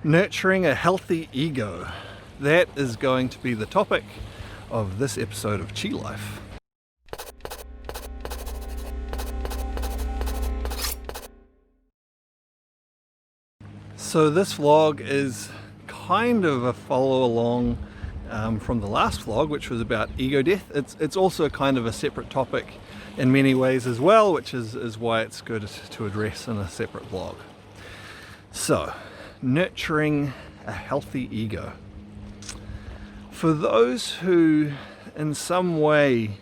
Nurturing a healthy ego. That is going to be the topic of this episode of Chi Life. So this vlog is kind of a follow along from the last vlog, which was about ego death. It's also kind of a separate topic in many ways as well, which is why it's good to address in a separate vlog. So, nurturing a healthy ego. For those who in some way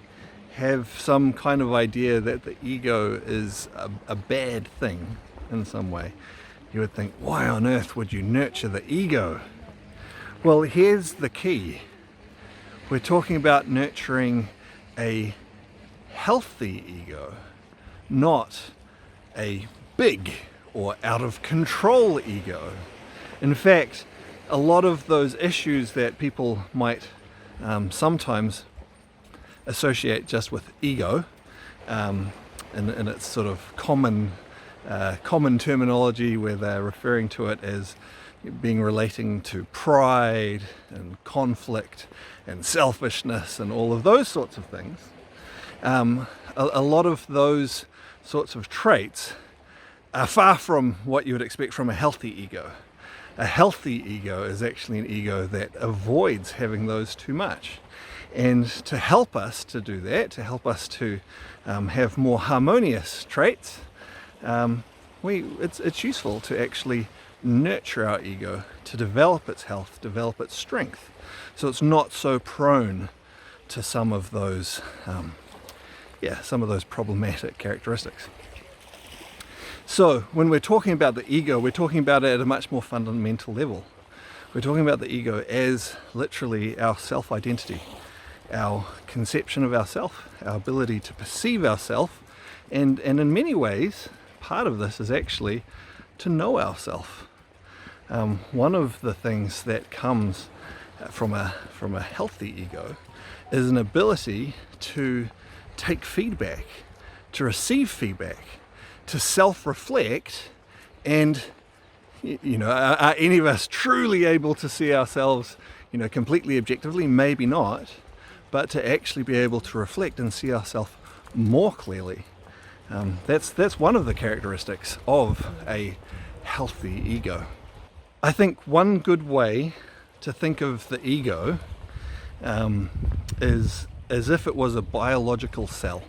have some kind of idea that the ego is a bad thing in some way, you would think, why on earth would you nurture the ego? Well, here's the key. We're talking about nurturing a healthy ego, not a big or out of control ego. In fact, a lot of those issues that people might sometimes associate just with ego, in its sort of common terminology where they're referring to it as being relating to pride and conflict and selfishness and all of those sorts of things. A lot of those sorts of traits are far from what you would expect from a healthy ego. A healthy ego is actually an ego that avoids having those too much. And to help us to do that, to help us to have more harmonious traits, it's useful to actually nurture our ego, to develop its health, develop its strength, so it's not so prone to some of those problematic characteristics. So when we're talking about the ego, we're talking about it at a much more fundamental level. We're talking about the ego as literally our self-identity, our conception of ourself, our ability to perceive ourselves, and in many ways, part of this is actually to know ourselves. One of the things that comes from a healthy ego is an ability to take feedback, to receive feedback, to self-reflect, and are any of us truly able to see ourselves completely objectively? Maybe not, but to actually be able to reflect and see ourselves more clearly. That's one of the characteristics of a healthy ego. I think one good way to think of the ego is as if it was a biological cell.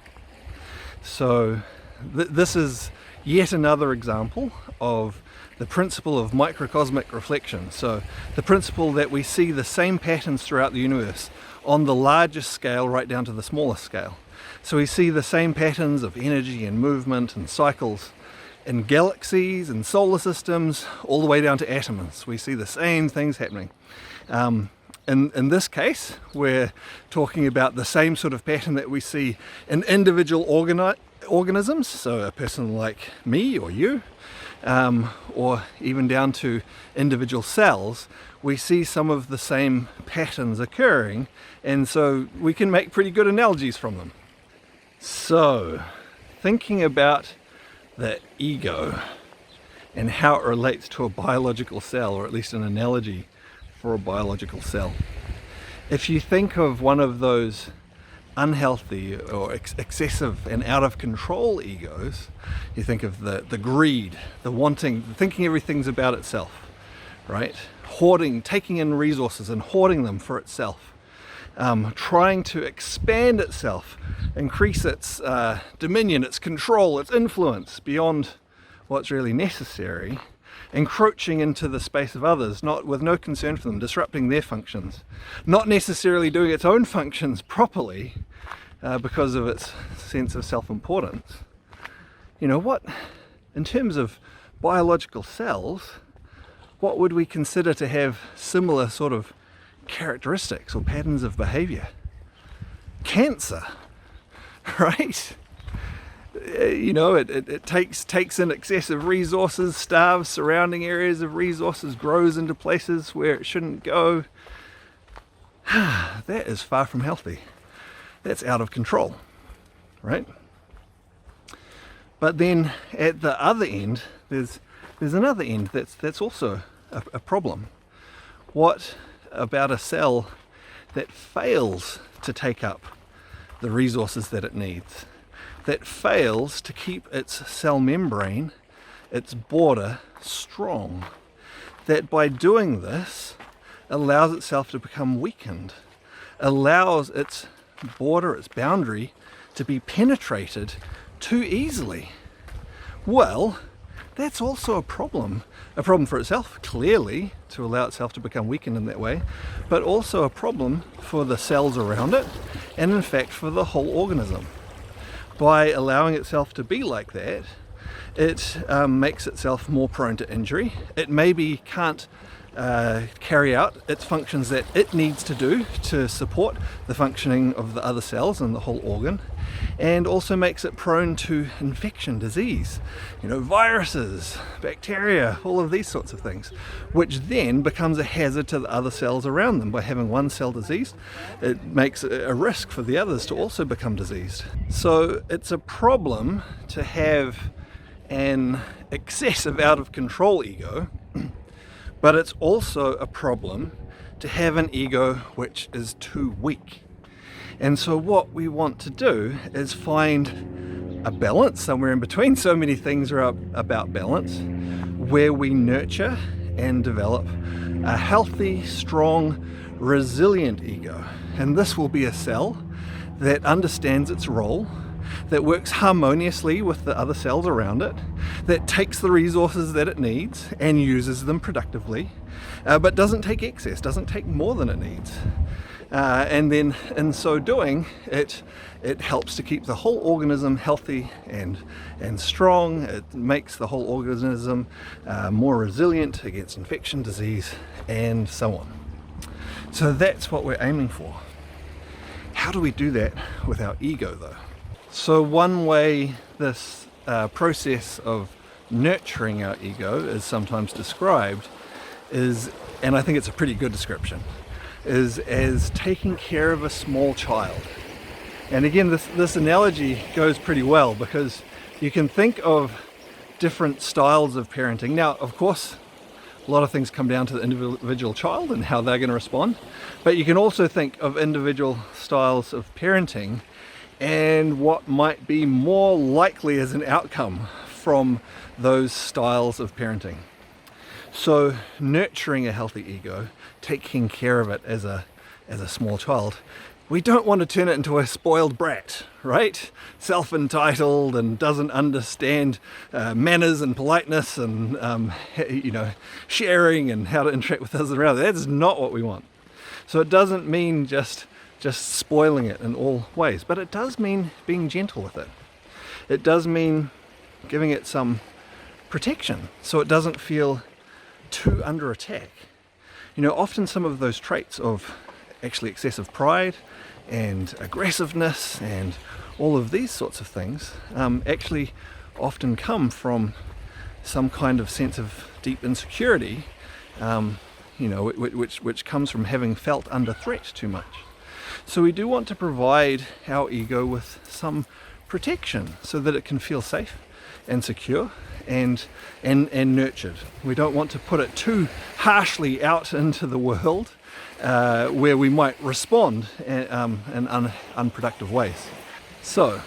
So this is yet another example of the principle of microcosmic reflection. So the principle that we see the same patterns throughout the universe on the largest scale right down to the smallest scale. So we see the same patterns of energy and movement and cycles in galaxies and solar systems, all the way down to atoms. We see the same things happening. In this case, we're talking about the same sort of pattern that we see in individual organisms, so a person like me or you, or even down to individual cells. We see some of the same patterns occurring, and so we can make pretty good analogies from them. So, thinking about the ego and how it relates to a biological cell, or at least an analogy for a biological cell. If you think of one of those unhealthy or excessive and out of control egos, you think of the greed, the wanting, thinking everything's about itself, right? Hoarding, taking in resources and hoarding them for itself. Trying to expand itself, increase its dominion, its control, its influence beyond what's really necessary, encroaching into the space of others, with no concern for them, disrupting their functions, not necessarily doing its own functions properly because of its sense of self-importance. What, in terms of biological cells, what would we consider to have similar sort of characteristics or patterns of behavior? Cancer, right? It takes in excessive resources, starves surrounding areas of resources, grows into places where it shouldn't go. That is far from healthy. That's out of control, right? But then at the other end, there's another end that's also a problem? What about a cell that fails to take up the resources that it needs, that fails to keep its cell membrane, its border, strong, that by doing this allows itself to become weakened, allows its border, its boundary, to be penetrated too easily? Well, that's also a problem for itself, clearly, to allow itself to become weakened in that way, but also a problem for the cells around it, and in fact for the whole organism. By allowing itself to be like that, it makes itself more prone to injury. It maybe can't carry out its functions that it needs to do to support the functioning of the other cells and the whole organ, and also makes it prone to infection, disease, viruses, bacteria, all of these sorts of things, which then becomes a hazard to the other cells around them. By having one cell diseased, it makes a risk for the others to also become diseased. So it's a problem to have an excessive, out of control ego, but it's also a problem to have an ego which is too weak. And so what we want to do is find a balance somewhere in between. So many things are about balance, where we nurture and develop a healthy, strong, resilient ego. And this will be a cell that understands its role, that works harmoniously with the other cells around it, that takes the resources that it needs and uses them productively, but doesn't take excess, doesn't take more than it needs. And then in so doing, it helps to keep the whole organism healthy and strong. It makes the whole organism more resilient against infection, disease, and so on. So that's what we're aiming for. How do we do that with our ego, though? So one way this process of nurturing our ego is sometimes described is, and I think it's a pretty good description, is as taking care of a small child. And again, this analogy goes pretty well, because you can think of different styles of parenting. Now, of course, a lot of things come down to the individual child and how they're going to respond, but you can also think of individual styles of parenting and what might be more likely as an outcome from those styles of parenting. So nurturing a healthy ego, taking care of it as a small child, we don't want to turn it into a spoiled brat, right? Self-entitled and doesn't understand manners and politeness and sharing and how to interact with others around. That is not what we want. So it doesn't mean just spoiling it in all ways, but it does mean being gentle with it. It does mean giving it some protection so it doesn't feel too under attack. Often some of those traits of actually excessive pride and aggressiveness and all of these sorts of things actually often come from some kind of sense of deep insecurity, which comes from having felt under threat too much. So we do want to provide our ego with some protection so that it can feel safe and secure and nurtured. We don't want to put it too harshly out into the world where we might respond in unproductive ways. So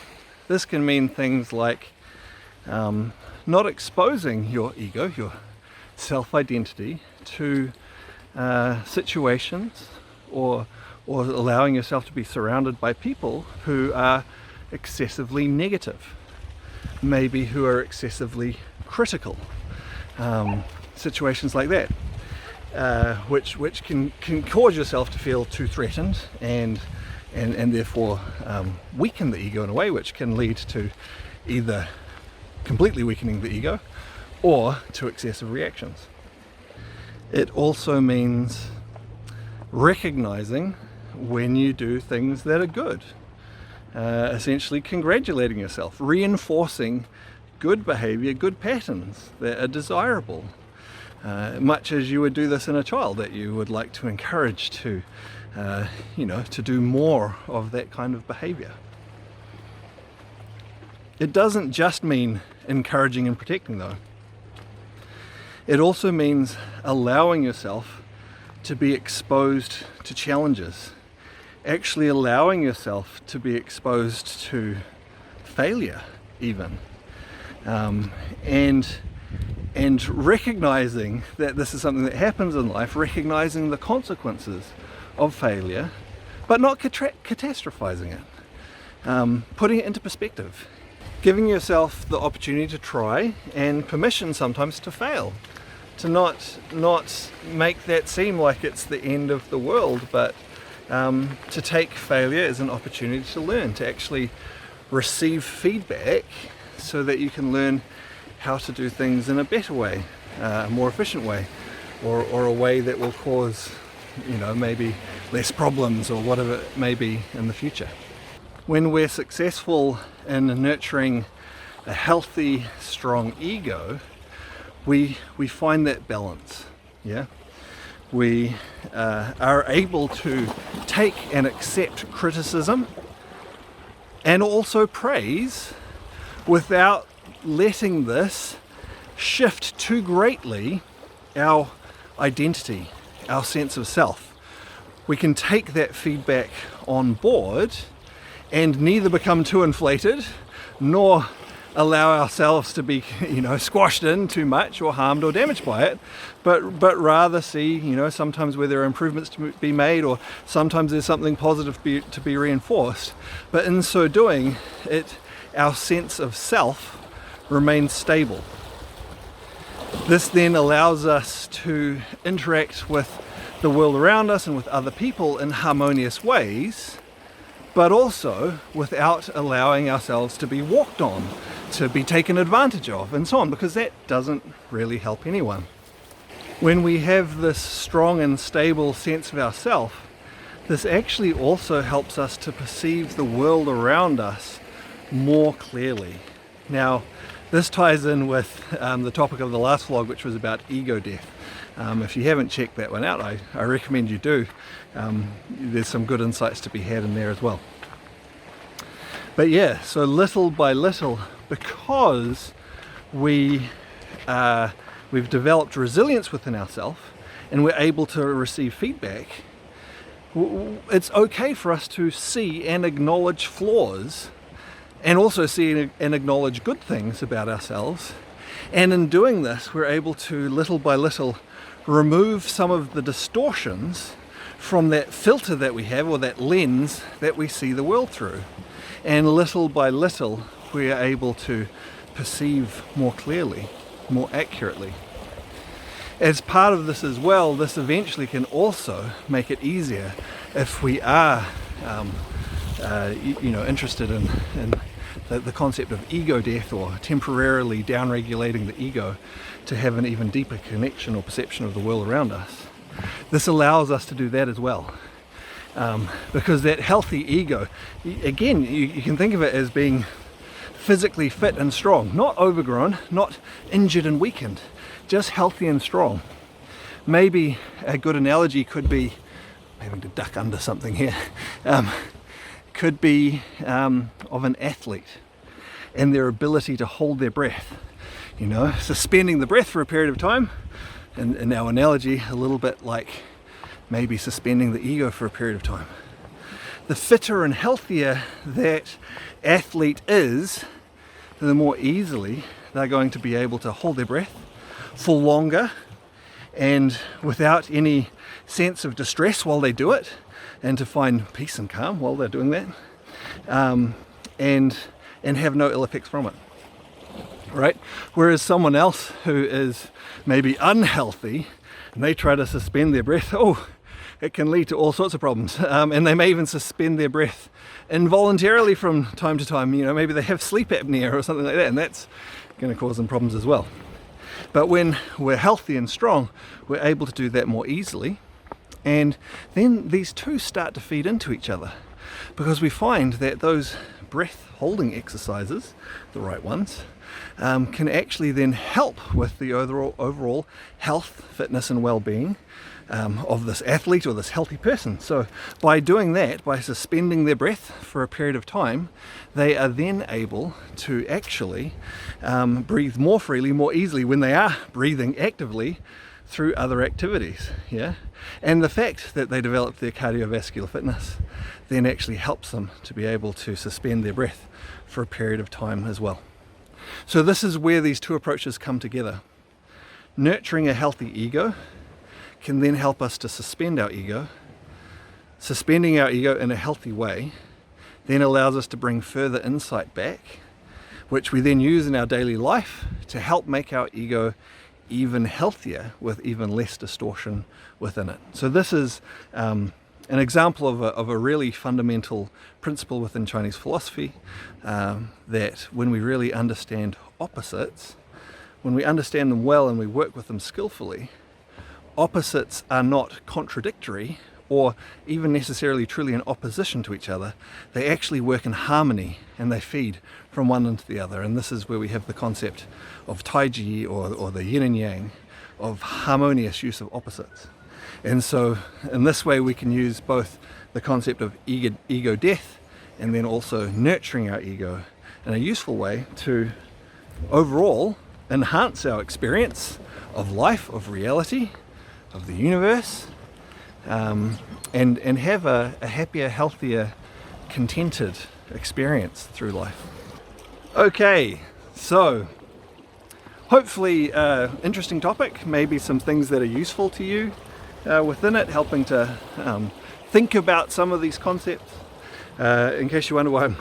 this can mean things like not exposing your ego, your self-identity, to situations or allowing yourself to be surrounded by people who are excessively negative, maybe who are excessively critical, situations like that, which can cause yourself to feel too threatened and therefore weaken the ego in a way which can lead to either completely weakening the ego or to excessive reactions. It also means recognizing when you do things that are good, essentially congratulating yourself, reinforcing good behavior, good patterns that are desirable, much as you would do this in a child that you would like to encourage to do more of that kind of behavior. It doesn't just mean encouraging and protecting, though. It also means allowing yourself to be exposed to challenges, actually allowing yourself to be exposed to failure even, and recognizing that this is something that happens in life, recognizing the consequences of failure, but not catastrophizing it, putting it into perspective, giving yourself the opportunity to try and permission sometimes to fail, to not make that seem like it's the end of the world, but to take failure as an opportunity to learn, to actually receive feedback so that you can learn how to do things in a better way, a more efficient way, or a way that will cause, maybe less problems or whatever it may be in the future. When we're successful in nurturing a healthy, strong ego, we find that balance. Yeah, we are able to take and accept criticism and also praise without letting this shift too greatly our identity, our sense of self. We can take that feedback on board and neither become too inflated nor allow ourselves to be squashed in too much or harmed or damaged by it, but rather see sometimes where there are improvements to be made, or sometimes there's something positive to be reinforced, but in so doing our sense of self remains stable. This then allows us to interact with the world around us and with other people in harmonious ways, but also without allowing ourselves to be walked on, to be taken advantage of, and so on, because that doesn't really help anyone. When we have this strong and stable sense of ourself, this actually also helps us to perceive the world around us more clearly. Now, this ties in with the topic of the last vlog, which was about ego death. If you haven't checked that one out, I recommend you do. There's some good insights to be had in there as well. But yeah, so little by little, because we've developed resilience within ourselves and we're able to receive feedback, it's okay for us to see and acknowledge flaws, and also see and acknowledge good things about ourselves. And in doing this, we're able to little by little remove some of the distortions from that filter that we have, or that lens that we see the world through. And little by little, we are able to perceive more clearly, more accurately. As part of this as well, this eventually can also make it easier if we are interested in the concept of ego death, or temporarily downregulating the ego to have an even deeper connection or perception of the world around us. This allows us to do that as well, because that healthy ego, again, you can think of it as being physically fit and strong, not overgrown, not injured and weakened, just healthy and strong. Maybe a good analogy could be, I'm having to duck under something here, could be of an athlete and their ability to hold their breath, suspending the breath for a period of time, and in our analogy a little bit like maybe suspending the ego for a period of time. The fitter and healthier that athlete is, the more easily they're going to be able to hold their breath for longer and without any sense of distress while they do it, and to find peace and calm while they're doing that, and have no ill effects from it, right? Whereas someone else who is maybe unhealthy and they try to suspend their breath, it can lead to all sorts of problems, and they may even suspend their breath involuntarily from time to time. Maybe they have sleep apnea or something like that, and that's going to cause them problems as well. But when we're healthy and strong, we're able to do that more easily. And then these two start to feed into each other, because we find that those breath holding exercises, the right ones, can actually then help with the overall health, fitness and well-being of this athlete or this healthy person. So by doing that, by suspending their breath for a period of time, they are then able to actually breathe more freely, more easily when they are breathing actively through other activities. Yeah, and the fact that they develop their cardiovascular fitness then actually helps them to be able to suspend their breath for a period of time as well. So this is where these two approaches come together. Nurturing a healthy ego can then help us to suspend our ego. Suspending our ego in a healthy way then allows us to bring further insight back, which we then use in our daily life to help make our ego even healthier with even less distortion within it. So this is an example of a really fundamental principle within Chinese philosophy, that when we really understand opposites, when we understand them well and we work with them skillfully, opposites are not contradictory or even necessarily truly in opposition to each other. They actually work in harmony and they feed from one into the other. And this is where we have the concept of Taiji or the yin and yang, of harmonious use of opposites. And so in this way we can use both the concept of ego death and then also nurturing our ego in a useful way to overall enhance our experience of life, of reality, of the universe, and have a happier, healthier, contented experience through life. Okay, so hopefully interesting topic, maybe some things that are useful to you within it, helping to think about some of these concepts. In case you wonder why I've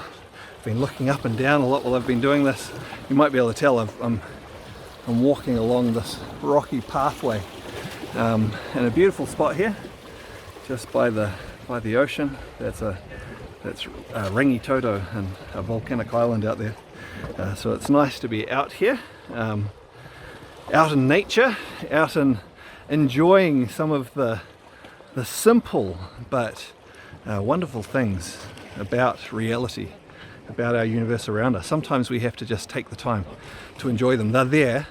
been looking up and down a lot while I've been doing this, you might be able to tell I'm walking along this rocky pathway in a beautiful spot here, just by the ocean. That's Rangitoto, and a volcanic island out there. So it's nice to be out here, out in nature, out and enjoying some of the simple but wonderful things about reality, about our universe around us. Sometimes we have to just take the time to enjoy them. They're there,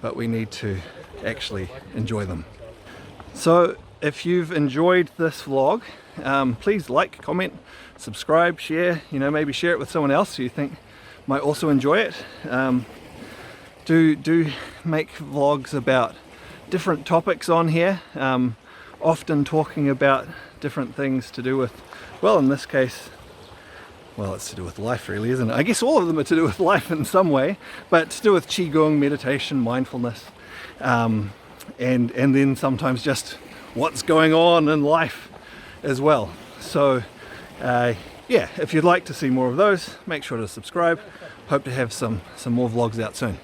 but we need to actually enjoy them. So if you've enjoyed this vlog, please like, comment, subscribe, share, maybe share it with someone else who you think might also enjoy it. Do make vlogs about different topics on here, often talking about different things to do with, well, in this case, well, it's to do with life really, isn't it? I guess all of them are to do with life in some way, but to do with Qigong, meditation, mindfulness, and then sometimes just what's going on in life as well. So yeah, if you'd like to see more of those, make sure to subscribe. Hope to have some more vlogs out soon.